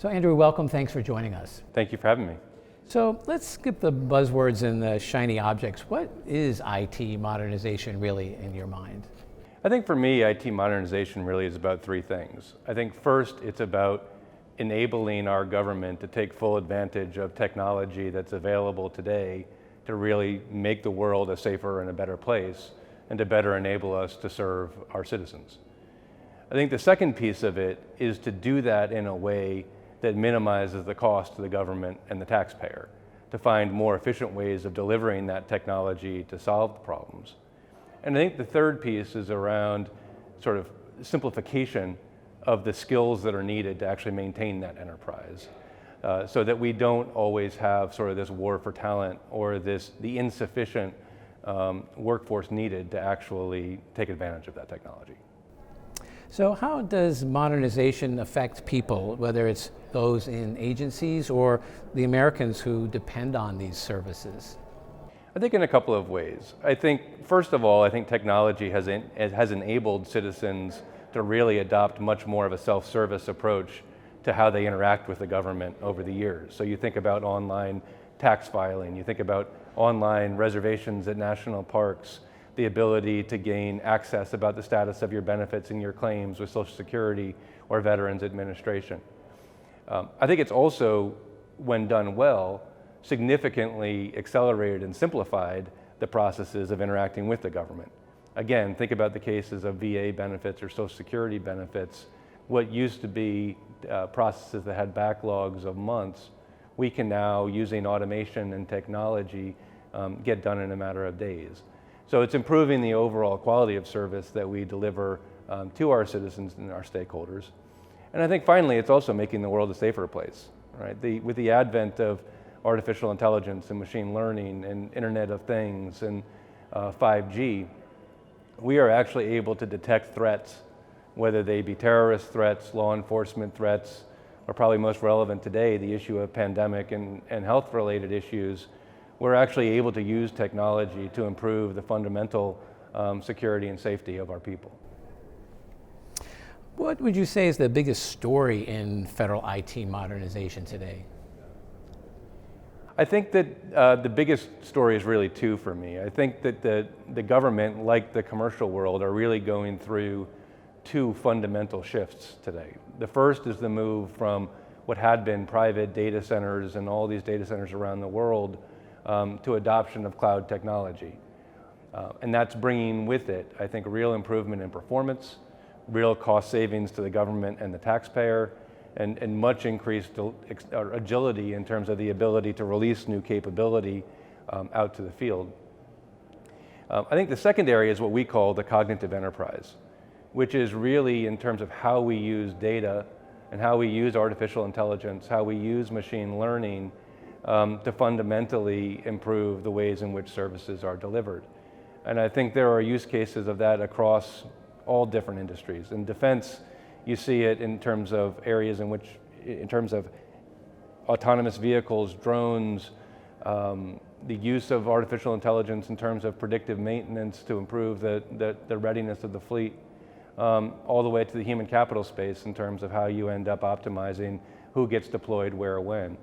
So Andrew, welcome. Thanks for joining us. Thank you for having me. So let's skip the buzzwords and the shiny objects. What is IT modernization really in your mind? I think for me, IT modernization really is about three things. I think first, it's about enabling our government to take full advantage of technology that's available today to really make the world a safer and a better place and to better enable us to serve our citizens. I think the second piece of it is to do that in a way that minimizes the cost to the government and the taxpayer, to find more efficient ways of delivering that technology to solve the problems. And I think the third piece is around sort of simplification of the skills that are needed to actually maintain that enterprise, so that we don't always have sort of this war for talent or the insufficient workforce needed to actually take advantage of that technology. So how does modernization affect people, whether it's those in agencies or the Americans who depend on these services? I think in a couple of ways. I think, first of all, I think technology has enabled citizens to really adopt much more of a self-service approach to how they interact with the government over the years. So you think about online tax filing, you think about online reservations at national parks, the ability to gain access about the status of your benefits and your claims with Social Security or Veterans Administration. I think it's also, when done well, significantly accelerated and simplified the processes of interacting with the government. Again, think about the cases of VA benefits or Social Security benefits. What used to be processes that had backlogs of months, we can now, using automation and technology, get done in a matter of days. So it's improving the overall quality of service that we deliver to our citizens and our stakeholders. And I think finally, it's also making the world a safer place, right? With the advent of artificial intelligence and machine learning and Internet of Things and 5G, we are actually able to detect threats, whether they be terrorist threats, law enforcement threats, or probably most relevant today, the issue of pandemic and health-related issues. We're actually able to use technology to improve the fundamental security and safety of our people. What would you say is the biggest story in federal IT modernization today? I think that the biggest story is really two for me. I think that the government, like the commercial world, are really going through two fundamental shifts today. The first is the move from what had been private data centers and all these data centers around the world to adoption of cloud technology. And that's bringing with it, I think, real improvement in performance, real cost savings to the government and the taxpayer, and much increased agility in terms of the ability to release new capability out to the field. I think the second area is what we call the cognitive enterprise, which is really in terms of how we use data and how we use artificial intelligence, how we use machine learning to fundamentally improve the ways in which services are delivered. And I think there are use cases of that across all different industries. In defense, you see it in terms of areas in terms of autonomous vehicles, drones, the use of artificial intelligence in terms of predictive maintenance to improve the readiness of the fleet, all the way to the human capital space in terms of how you end up optimizing who gets deployed where, when.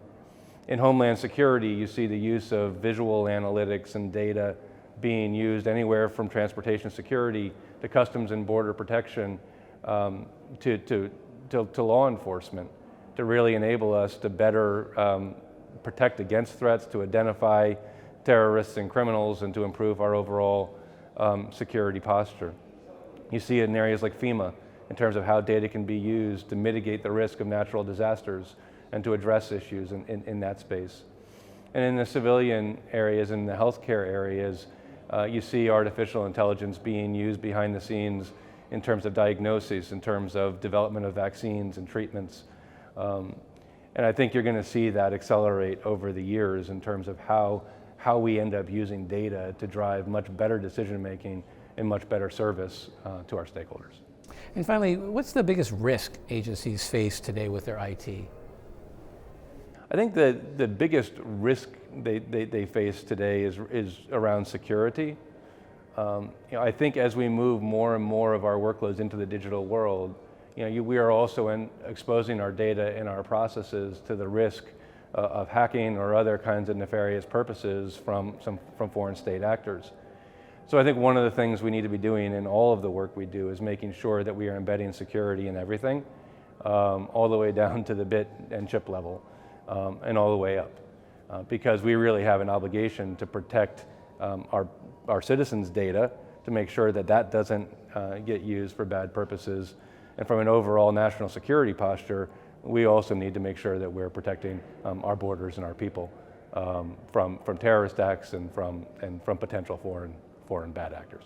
In Homeland Security, you see the use of visual analytics and data being used anywhere from transportation security to customs and border protection to law enforcement, to really enable us to better protect against threats, to identify terrorists and criminals, and to improve our overall security posture. You see it in areas like FEMA in terms of how data can be used to mitigate the risk of natural disasters and to address issues in that space. And in the civilian areas, in the healthcare areas, you see artificial intelligence being used behind the scenes in terms of diagnoses, in terms of development of vaccines and treatments. And I think you're going to see that accelerate over the years in terms of how we end up using data to drive much better decision-making and much better service to our stakeholders. And finally, what's the biggest risk agencies face today with their IT? I think the biggest risk they face today is around security. I think as we move more and more of our workloads into the digital world, we are also exposing our data and our processes to the risk of hacking or other kinds of nefarious purposes from foreign state actors. So I think one of the things we need to be doing in all of the work we do is making sure that we are embedding security in everything, all the way down to the bit and chip level, and all the way up. Because we really have an obligation to protect our citizens' data, to make sure that that doesn't get used for bad purposes. And from an overall national security posture, we also need to make sure that we're protecting our borders and our people from terrorist acts and from potential foreign bad actors.